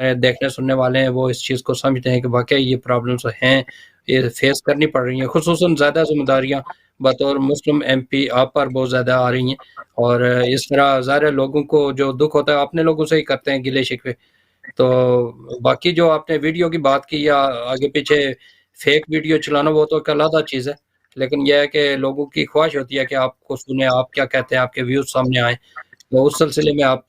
देखने सुनने वाले हैं वो इस चीज़ को समझते हैं कि वाकई ये प्रॉब्लम्स हैं, ये फेस करनी पड़ रही हैं। खुसूसन ज़्यादा जिम्मेदारियाँ बतौर मुस्लिम MP आप पर बहुत ज़्यादा आ रही हैं, और इस तरह ज़ाहिर है लोगों को जो दुख होता है अपने लोगों से ही करते हैं गिले शिकवे। तो बाकी जो आपने वीडियो की बात की या आगे पीछे फेक वीडियो चलाना, वो तो एक अलग चीज़ है, लेकिन यह है कि लोगों की ख्वाहिश होती है कि आपको सुने, आप क्या कहते हैं, आपके व्यूज़ सामने आए। तो उस सिलसिले में आप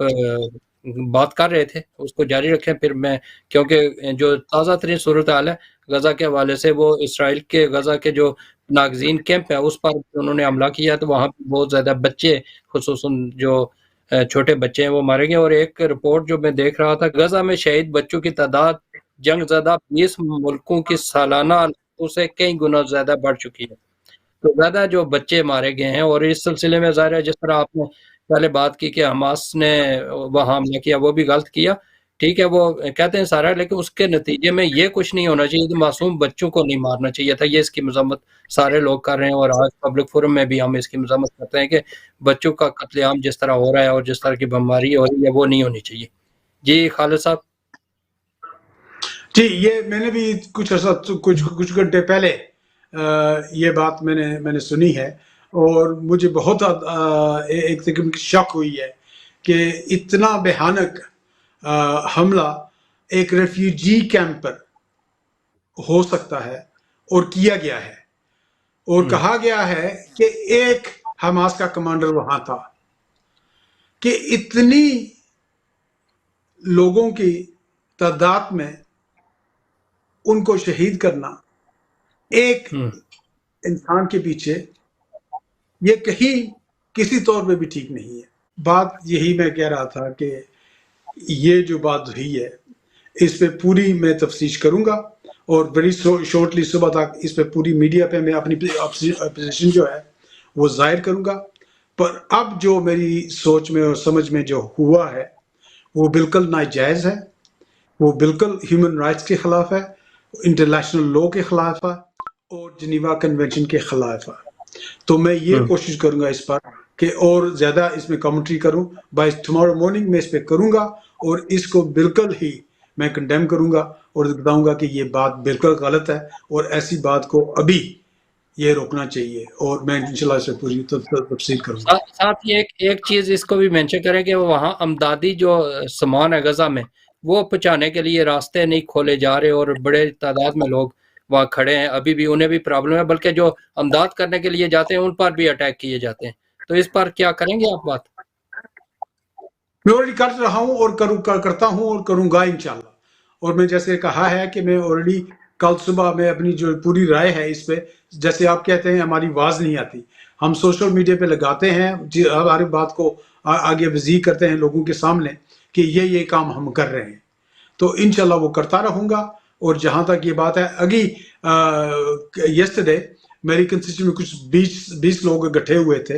बात कर रहे थे, उसको जारी रखें। फिर मैं, क्योंकि जो ताज़ा तरीन सूरत हाल है गज़ा के हवाले से, वो इसराइल के गज़ा के जो नागज़ीन कैंप है उस पर उन्होंने हमला किया, तो वहाँ पे बहुत ज़्यादा बच्चे, खुसूसन जो छोटे बच्चे हैं वो मारे गए। और एक रिपोर्ट जो मैं देख रहा था, गज़ा में शहीद बच्चों की तादाद जंग ज़दा 20 मुल्कों की सालाना से कई गुना ज़्यादा बढ़ चुकी है। तो ज़्यादा जो बच्चे मारे गए हैं, और इस सिलसिले में ज़ाहिर है जिस तरह आपने पहले बात की कि हमास ने वहाँ हमला किया, वो भी गलत किया, ठीक है, वो कहते हैं सारा, लेकिन उसके नतीजे में ये कुछ नहीं होना चाहिए कि मासूम बच्चों को नहीं मारना चाहिए था। ये इसकी मजम्मत सारे लोग कर रहे हैं, और आज पब्लिक फोरम में भी हम इसकी मजम्मत करते हैं कि बच्चों का कत्लेआम जिस तरह हो रहा है और जिस तरह की बीमारी हो रही है वो नहीं होनी चाहिए। जी खालिद साहब। जी, ये मैंने भी कुछ घंटे पहले ये बात मैंने सुनी है, और मुझे बहुत एक किस्म की शक हुई है कि इतना भयानक हमला एक रेफ्यूजी कैंप पर हो सकता है और किया गया है। और कहा गया है कि एक हमास का कमांडर वहां था। कि इतनी लोगों की तादाद में उनको शहीद करना एक इंसान के पीछे, ये कहीं किसी तौर पे भी ठीक नहीं है। बात यही मैं कह रहा था कि ये जो बात हुई है इस पे पूरी मैं तफ्तीश करूंगा, और बड़ी शॉर्टली सुबह तक इस पे पूरी मीडिया पे मैं अपनी पोजीशन जो है वो जाहिर करूंगा। पर अब जो मेरी सोच में और समझ में जो हुआ है वो बिल्कुल नाजायज़ है, वो बिल्कुल ह्यूमन राइट्स के खिलाफ है, इंटरनेशनल लॉ के खिलाफ है, और जिनीवा कन्वेंशन के खिलाफ है। तो मैं ये कोशिश करूंगा इस पर कि और ज़्यादा इसमें कमेंट्री करूं। बाय टुमारो मॉर्निंग मैं इस पर करूंगा, और इसको बिल्कुल ही मैं कंडेम करूंगा और बताऊंगा कि ये बात बिल्कुल गलत है, और ऐसी बात को अभी ये रोकना चाहिए, और मैं इंशाल्लाह इस पर पूरी तफसील करूंगा। साथ ही एक चीज़ इसको भी मेंशन करें कि वहाँ अमदादी जो सामान है गज़ा में, वो पहुँचाने के लिए रास्ते नहीं खोले जा रहे, और बड़े तादाद में लोग वहाँ खड़े हैं, अभी भी उन्हें भी प्रॉब्लम है, बल्कि जो अमदाद करने के लिए जाते हैं उन पर भी अटैक किए जाते हैं। तो इस पर क्या करेंगे आप बात? मैं ऑलरेडी कर रहा हूँ और करता हूँ और करूंगा इंशाल्लाह। और मैं जैसे कहा है कि मैं ऑलरेडी कल सुबह में अपनी जो पूरी राय है इस पे, जैसे आप कहते हैं हमारी आवाज़ नहीं आती, हम सोशल मीडिया पे लगाते हैं, हमारी बात को आगे वज़ीह करते हैं लोगों के सामने कि ये काम हम कर रहे हैं। तो इंशाल्लाह वो करता रहूँगा। और जहाँ तक ये बात है, अभी यस्टरडे मेरी कंस्टिट्यूशन में कुछ 20 लोग इकट्ठे हुए थे,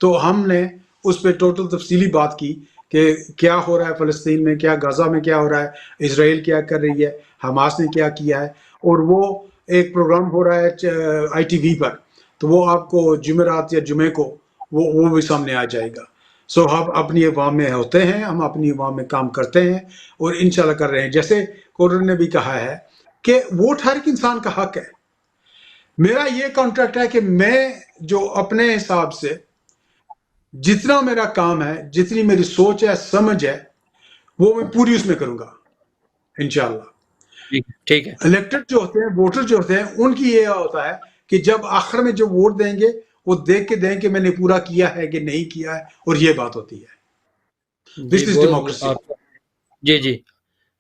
तो हमने उस पर टोटल तफसीली बात की कि क्या हो रहा है फ़लस्तीन में, क्या गज़ा में क्या हो रहा है, इसराइल क्या कर रही है, हमास ने क्या किया है। और वो एक प्रोग्राम हो रहा है ITV पर, तो वो आपको जुमेरात या जुमे को वो भी सामने आ जाएगा। सो हम अपनी अवाम में होते हैं, हम अपनी अवाम में काम करते हैं और इंशाल्लाह कर रहे हैं। जैसे कोर्ट ने भी कहा है कि वोट हर एक इंसान का हक है। मेरा ये कॉन्ट्रैक्ट है कि मैं जो अपने हिसाब से जितना मेरा काम है, जितनी मेरी सोच है, समझ है, वो मैं पूरी उसमें करूंगा इंशाल्लाह। ठीक है। इलेक्टेड जो होते हैं, वोटर जो होते हैं, उनकी ये होता है कि जब आखिर में जो वोट देंगे वो देख के दें कि मैंने पूरा किया है कि नहीं किया है, और ये बात होती है। This is democracy. जी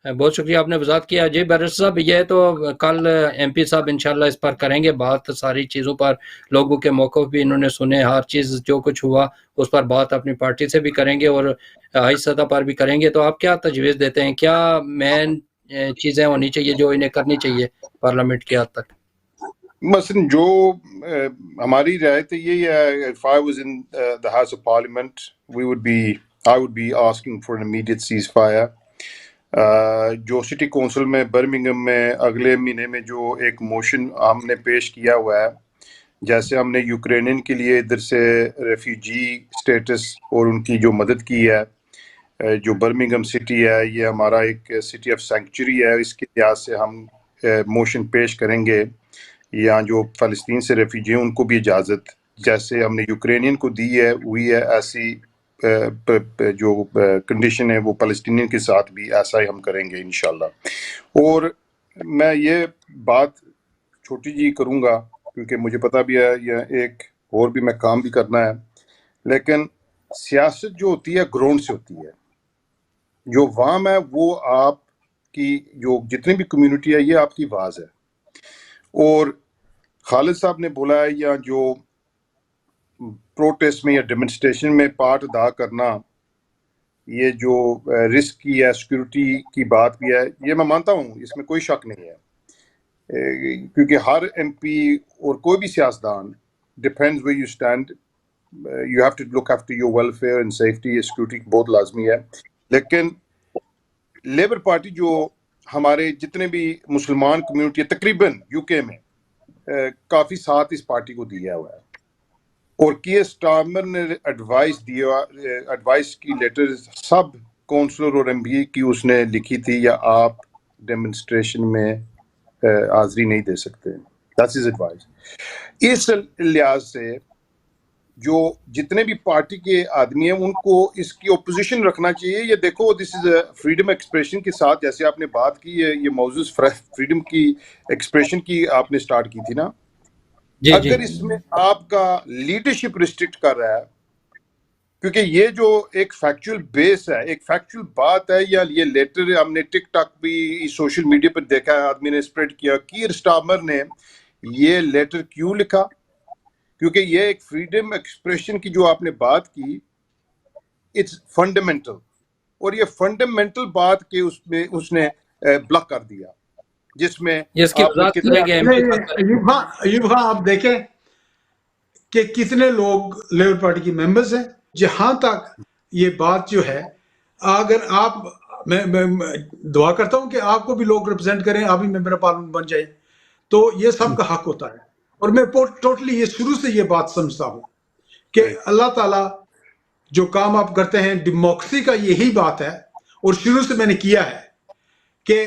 बहुत शुक्रिया, आपने वजाहत किया। जी बैरिस्टर साहब, ये तो कल MP साहब इंशाल्लाह इस पर करेंगे बात, सारी चीज़ों पर लोगों के मौक़िफ़ भी इन्होंने सुने, हर चीज़ जो कुछ हुआ उस पर बात अपनी पार्टी से भी करेंगे और हाई सतह पर भी करेंगे। तो आप क्या तजवीज़ देते हैं, क्या मेन चीज़ें होनी चाहिए जो इन्हें करनी चाहिए पार्लियामेंट के हद तक? मसलन जो हमारी राय तो यही है, if I was in the House of Parliament, I would be asking for an immediate ceasefire. जो सिटी काउंसिल में बर्मिंघम में अगले महीने में जो एक मोशन हमने पेश किया हुआ है, जैसे हमने यूक्रेनियन के लिए इधर से रेफ्यूजी स्टेटस और उनकी जो मदद की है, جو برمنگھم سٹی ہے یہ ہمارا ایک سٹی آف سینکچری ہے، اس کے لحاظ سے ہم موشن پیش کریں گے، یا جو فلسطین سے ریفیوجی ہیں ان کو بھی اجازت جیسے ہم نے یوکرینین کو دی ہے ہوئی ہے، ایسی جو کنڈیشن ہے وہ فلسطینین کے ساتھ بھی ایسا ہی ہم کریں گے انشاءاللہ۔ اور میں یہ بات چھوٹی جی کروں گا کیونکہ مجھے پتہ بھی ہے یہ ایک اور بھی میں کام بھی کرنا ہے، لیکن سیاست جو ہوتی ہے گراؤنڈ سے ہوتی ہے، جو عوام ہے وہ آپ کی جو جتنی بھی کمیونٹی ہے یہ آپ کی آواز ہے۔ اور خالد صاحب نے بولا ہے یا جو پروٹیسٹ میں یا ڈیمونسٹریشن میں پارٹ ادا کرنا، یہ جو رسک کی ہے، سیکورٹی کی بات بھی ہے، یہ میں مانتا ہوں، اس میں کوئی شک نہیں ہے، کیونکہ ہر ایم پی اور کوئی بھی سیاستدان depends where you stand, you have to look after your welfare and safety, security بہت لازمی ہے۔ لیکن لیبر پارٹی جو ہمارے جتنے بھی مسلمان کمیونٹی ہے تقریباً یو کے میں کافی ساتھ اس پارٹی کو دیا ہوا ہے، اور کیئر سٹارمر نے ایڈوائس کی لیٹر سب کونسلر اور ایم پی کی اس نے لکھی تھی، یا آپ ڈیمونسٹریشن میں حاضری نہیں دے سکتے، دیٹس ہز ایڈوائس۔ اس لحاظ سے جو جتنے بھی پارٹی کے آدمی ہیں ان کو اس کی اپوزیشن رکھنا چاہیے۔ یہ دیکھو دس از فریڈم ایکسپریشن کے ساتھ جیسے آپ نے بات کی ہے، یہ موضوع فریڈم کی ایکسپریشن کی آپ نے سٹارٹ کی تھی نا، جی جی اگر اس میں آپ کا لیڈرشپ ریسٹرکٹ کر رہا ہے، کیونکہ یہ جو ایک فیکچول بیس ہے، ایک فیکچول بات ہے، یا یہ لیٹر ہم نے ٹک ٹاک بھی سوشل میڈیا پر دیکھا ہے، آدمی نے اسپریڈ کیا، کیئر سٹارمر نے یہ لیٹر کیوں لکھا؟ کیونکہ یہ ایک فریڈم ایکسپریشن کی جو آپ نے بات کی، اٹس فنڈامنٹل، اور یہ فنڈامنٹل بات کے اس میں اس نے بلاک کر دیا، جس میں اس کی آپ نے وضاحت کتنے کریں گے ایوب خان آپ دیکھیں کہ کتنے لوگ لیبر پارٹی کی ممبرز ہیں۔ جہاں تک یہ بات جو ہے، اگر آپ میں دعا کرتا ہوں کہ آپ کو بھی لوگ ریپرزینٹ کریں، آپ بھی ممبر پارلیمنٹ بن جائیں، تو یہ سب کا حق ہوتا ہے۔ اور میں ٹوٹلی یہ شروع سے یہ بات سمجھتا ہوں کہ اللہ تعالیٰ جو کام آپ کرتے ہیں ڈیموکریسی کا یہی بات ہے، اور شروع سے میں نے کیا ہے کہ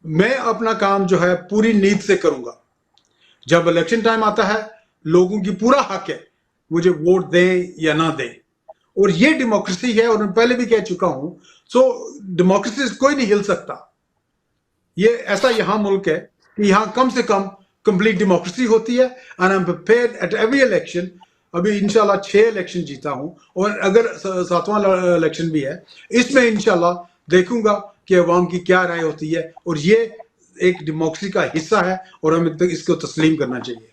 میں اپنا کام جو ہے پوری نیت سے کروں گا۔ جب الیکشن ٹائم آتا ہے لوگوں کی پورا حق ہے مجھے ووٹ دیں یا نہ دیں، اور یہ ڈیموکریسی ہے، اور میں پہلے بھی کہہ چکا ہوں۔ سو ڈیموکریسی سے کوئی نہیں ہل سکتا۔ یہ ایسا یہاں ملک ہے کہ یہاں کم سے کم کمپلیٹ ڈیموکریسی ہوتی ہے، and I am prepared at every election. ابھی انشاءاللہ 6 الیکشن جیتا ہوں، اور اگر 7واں الیکشن بھی ہے، اس میں انشاءاللہ دیکھوں گا کہ عوام کی کیا رائے ہوتی ہے، اور یہ ایک ڈیموکریسی کا حصہ ہے، اور ہمیں اس کو تسلیم کرنا چاہیے۔